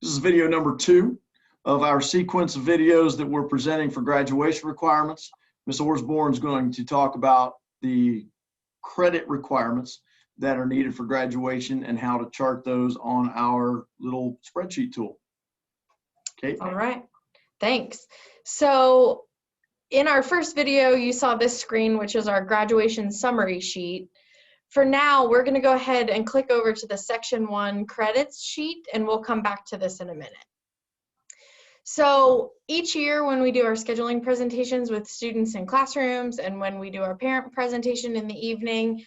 This is video number 2 of our sequence of videos that we're presenting for graduation requirements. Ms. Orsborn is going to talk about the credit requirements that are needed for graduation and how to chart those on our little spreadsheet tool. Okay. All right, thanks. So in our first video, you saw this screen, which is our graduation summary sheet. For now, we're going to go ahead and click over to the Section 1 credits sheet, and we'll come back to this in a minute. So each year when we do our scheduling presentations with students in classrooms and when we do our parent presentation in the evening,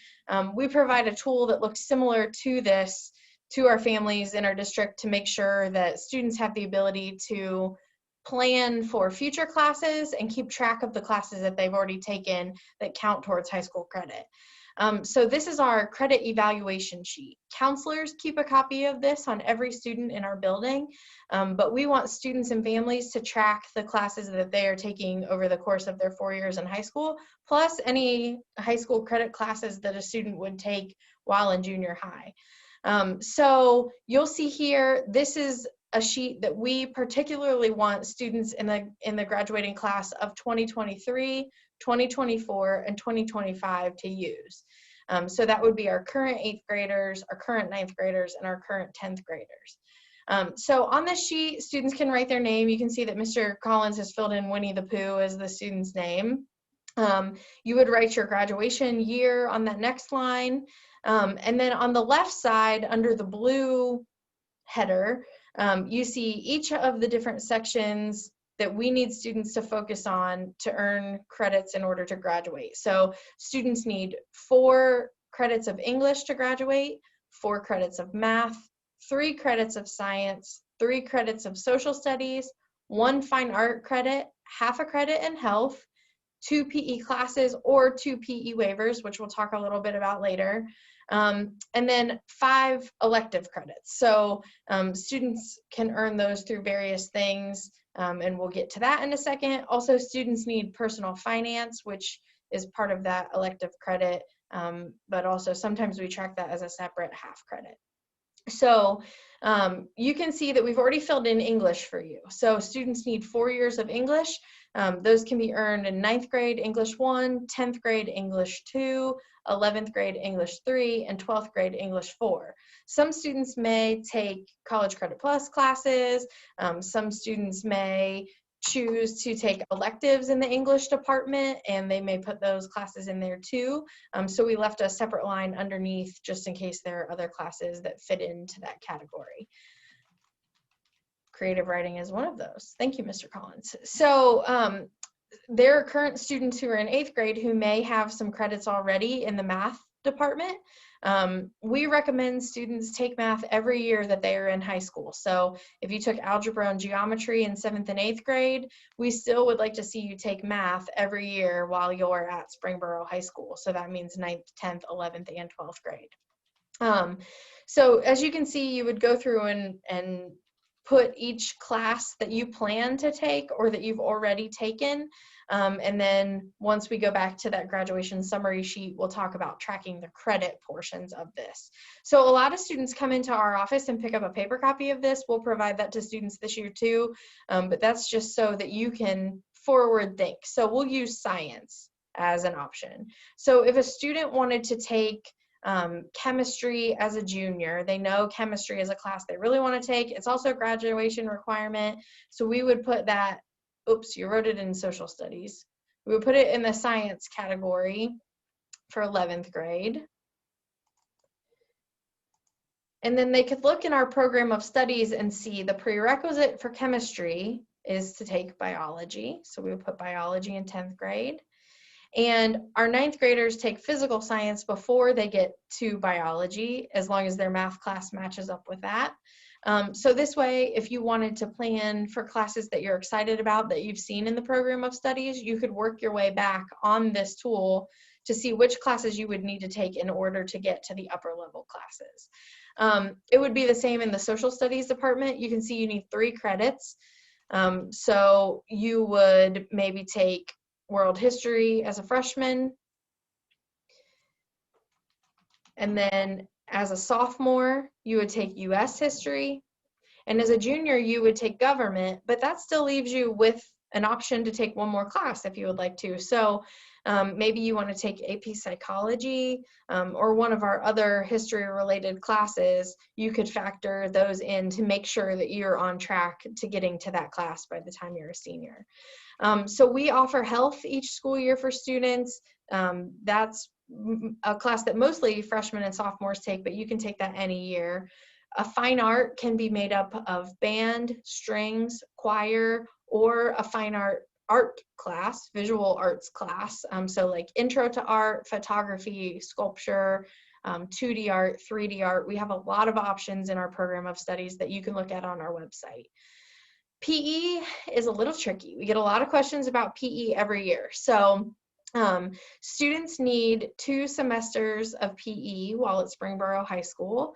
we provide a tool that looks similar to this to our families in our district to make sure that students have the ability to plan for future classes and keep track of the classes that they've already taken that count towards high school credit. So this is our credit evaluation sheet. Counselors keep a copy of this on every student in our building, but we want students and families to track the classes that they are taking over the course of their 4 years in high school, plus any high school credit classes that a student would take while in junior high. So you'll see here, this is a sheet that we particularly want students in the graduating class of 2023, 2024, and 2025 to use. So that would be our current 8th graders, our current 9th graders, and our current 10th graders. So on this sheet, students can write their name. You can see that Mr. Collins has filled in Winnie the Pooh as the student's name. You would write your graduation year on that next line. And then on the left side, under the blue header, you see each of the different sections that we need students to focus on to earn credits in order to graduate. So students need 4 credits of English to graduate, 4 credits of math, 3 credits of science, 3 credits of social studies, 1 fine art credit, half a credit in health, 2 PE classes or 2 PE waivers, which we'll talk a little bit about later, and then 5 elective credits. So students can earn those through various things, and we'll get to that in a second. Also, students need personal finance, which is part of that elective credit, but also sometimes we track that as a separate half credit. So you can see that we've already filled in English for you. So students need 4 years of English. Those can be earned in 9th grade English 1, 10th grade English 2, 11th grade English 3, and 12th grade English 4. Some students may take College Credit Plus classes. Some students may choose to take electives in the English department, and they may put those classes in there too. So we left a separate line underneath just in case there are other classes that fit into that category. Creative writing is one of those. Thank you, Mr. Collins. So there are current students who are in 8th grade who may have some credits already in the math department. We recommend students take math every year that they are in high school. So if you took algebra and geometry in 7th and 8th grade, we still would like to see you take math every year while you're at Springboro High School. So that means 9th, 10th, 11th, and 12th grade. So as you can see, you would go through and put each class that you plan to take or that you've already taken. And then once we go back to that graduation summary sheet, we'll talk about tracking the credit portions of this. So a lot of students come into our office and pick up a paper copy of this. We'll provide that to students this year too, but that's just so that you can forward think. So we'll use science as an option. So if a student wanted to take chemistry as a junior, they know chemistry is a class they really want to take. It's also a graduation requirement. So we would put that, oops, you wrote it in social studies. We would put it in the science category for 11th grade. And then they could look in our program of studies and see the prerequisite for chemistry is to take biology. So we would put biology in 10th grade. And our 9th graders take physical science before they get to biology, as long as their math class matches up with that. So this way, if you wanted to plan for classes that you're excited about that you've seen in the program of studies, you could work your way back on this tool to see which classes you would need to take in order to get to the upper level classes. It would be the same in the social studies department. You can see you need 3 credits. So you would maybe take world history as a freshman, and then as a sophomore you would take US history, And as a junior, you would take government, but that still leaves you with an option to take one more class if you would like to. So maybe you want to take AP Psychology or one of our other history-related classes. You could factor those in to make sure that you're on track to getting to that class by the time you're a senior. So we offer health each school year for students. That's a class that mostly freshmen and sophomores take, but you can take that any year. A fine art can be made up of band, strings, choir, or a fine art class, visual arts class. So like intro to art, photography, sculpture, 2D art, 3D art. We have a lot of options in our program of studies that you can look at on our website. PE is a little tricky. We get a lot of questions about PE every year. So students need 2 semesters of PE while at Springboro High School.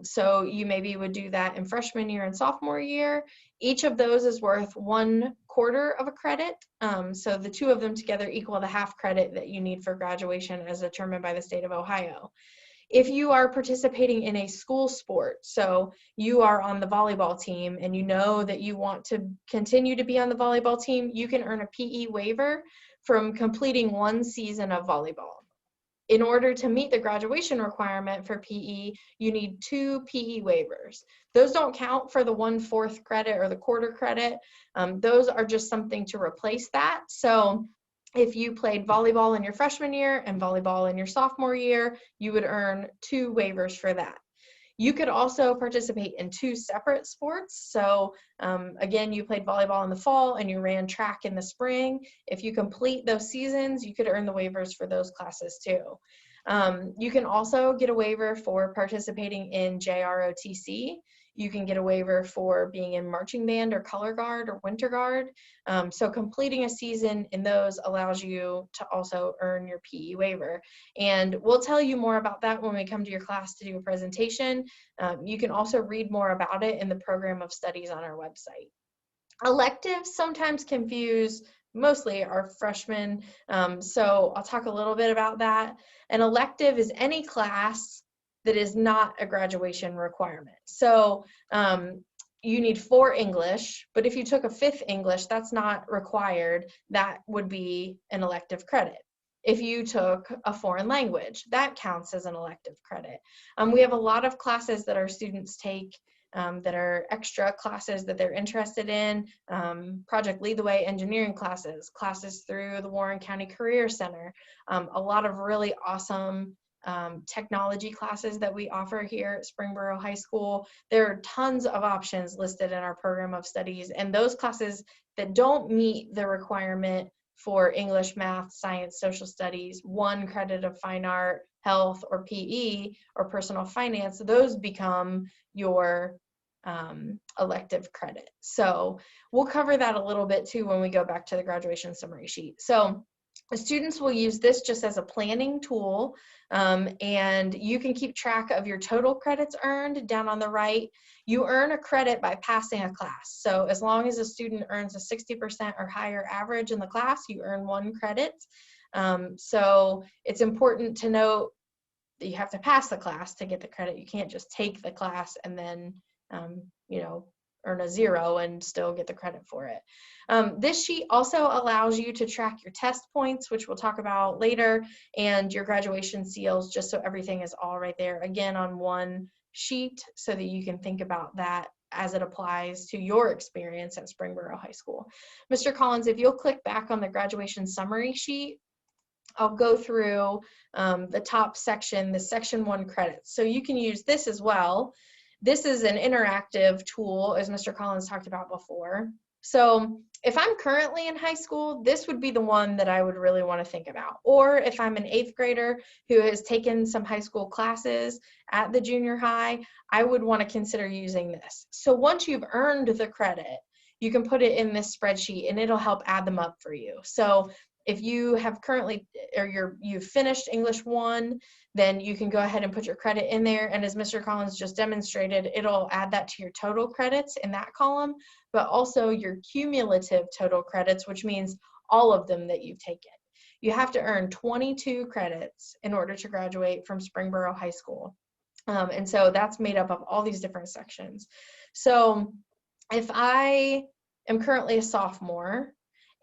So you maybe would do that in freshman year and sophomore year. Each of those is worth 1/4 of a credit. So the 2 of them together equal the half credit that you need for graduation as determined by the state of Ohio. If you are participating in a school sport, so you are on the volleyball team and you know that you want to continue to be on the volleyball team, you can earn a PE waiver from completing 1 season of volleyball. In order to meet the graduation requirement for PE, you need 2 PE waivers. Those don't count for the 1/4 credit or the 1/4 credit. Those are just something to replace that. So if you played volleyball in your freshman year and volleyball in your sophomore year, you would earn 2 waivers for that. You could also participate in 2 separate sports. So again, you played volleyball in the fall and you ran track in the spring. If you complete those seasons, you could earn the waivers for those classes too. You can also get a waiver for participating in JROTC. You can get a waiver for being in marching band or color guard or winter guard. So completing a season in those allows you to also earn your PE waiver. And we'll tell you more about that when we come to your class to do a presentation. You can also read more about it in the program of studies on our website. Electives sometimes confuse mostly our freshmen. So I'll talk a little bit about that. An elective is any class that is not a graduation requirement. So you need 4 English, but if you took a 5th English, that's not required. That would be an elective credit. If you took a foreign language, that counts as an elective credit. We have a lot of classes that our students take that are extra classes that they're interested in, Project Lead the Way engineering classes, classes through the Warren County Career Center, a lot of really awesome technology classes that we offer here at Springboro High School. There are tons of options listed in our program of studies, and those classes that don't meet the requirement for English, math, science, social studies, 1 credit of fine art, health, or PE, or personal finance, those become your elective credit. So we'll cover that a little bit too when we go back to the graduation summary sheet. So the students will use this just as a planning tool, and you can keep track of your total credits earned down on the right. You earn a credit by passing a class. So as long as a student earns a 60% or higher average in the class, you earn 1 credit. So it's important to note that you have to pass the class to get the credit. You can't just take the class and then, earn a 0 and still get the credit for it. This sheet also allows you to track your test points, which we'll talk about later, and your graduation seals, just so everything is all right there, again, on 1 sheet, so that you can think about that as it applies to your experience at Springboro High School. Mr. Collins, if you'll click back on the graduation summary sheet, I'll go through the top section, the section 1 credits. So you can use this as well. This is an interactive tool, as Mr. Collins talked about before. So if I'm currently in high school, this would be the one that I would really want to think about. Or if I'm an 8th grader who has taken some high school classes at the junior high, I would want to consider using this. So once you've earned the credit, you can put it in this spreadsheet and it'll help add them up for you. So if you have currently, or you've finished English 1, then you can go ahead and put your credit in there. And as Mr. Collins just demonstrated, it'll add that to your total credits in that column, but also your cumulative total credits, which means all of them that you've taken. You have to earn 22 credits in order to graduate from Springboro High School. And so that's made up of all these different sections. So if I am currently a sophomore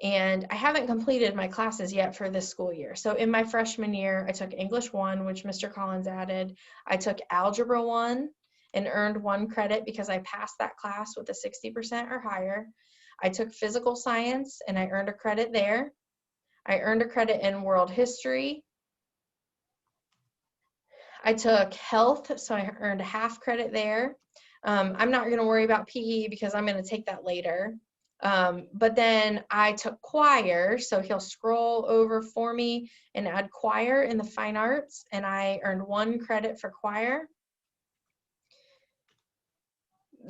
and I haven't completed my classes yet for this school year. So in my freshman year, I took English 1, which Mr. Collins added. I took Algebra 1 and earned 1 credit because I passed that class with a 60% or higher. I took Physical Science and I earned a credit there. I earned a credit in World History. I took Health, so I earned a half credit there. I'm not going to worry about PE because I'm going to take that later. But then I took choir, so he'll scroll over for me and add choir in the fine arts, and I earned 1 credit for choir.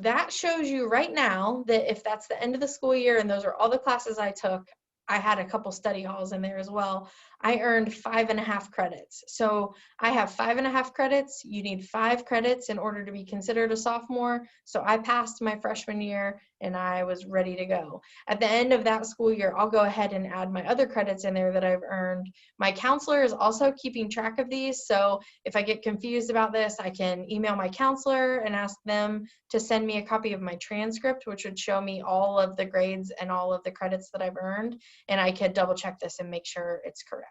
That shows you right now that if that's the end of the school year and those are all the classes I took, I had a couple study halls in there as well. I earned 5.5 credits. So I have 5.5 credits. You need 5 credits in order to be considered a sophomore. So I passed my freshman year and I was ready to go. At the end of that school year, I'll go ahead and add my other credits in there that I've earned. My counselor is also keeping track of these. So if I get confused about this, I can email my counselor and ask them to send me a copy of my transcript, which would show me all of the grades and all of the credits that I've earned. And I could double check this and make sure it's correct.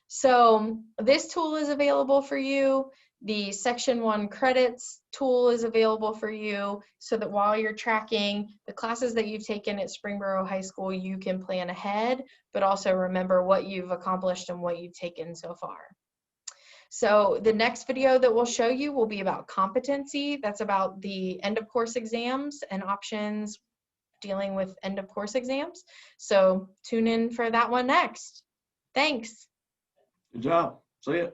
So this tool is available for you. The Section 1 credits tool is available for you so that while you're tracking the classes that you've taken at Springboro High School, you can plan ahead, but also remember what you've accomplished and what you've taken so far. So the next video that we'll show you will be about competency. That's about the end of course exams and options dealing with end of course exams. So tune in for that one next. Thanks. Good job. See ya.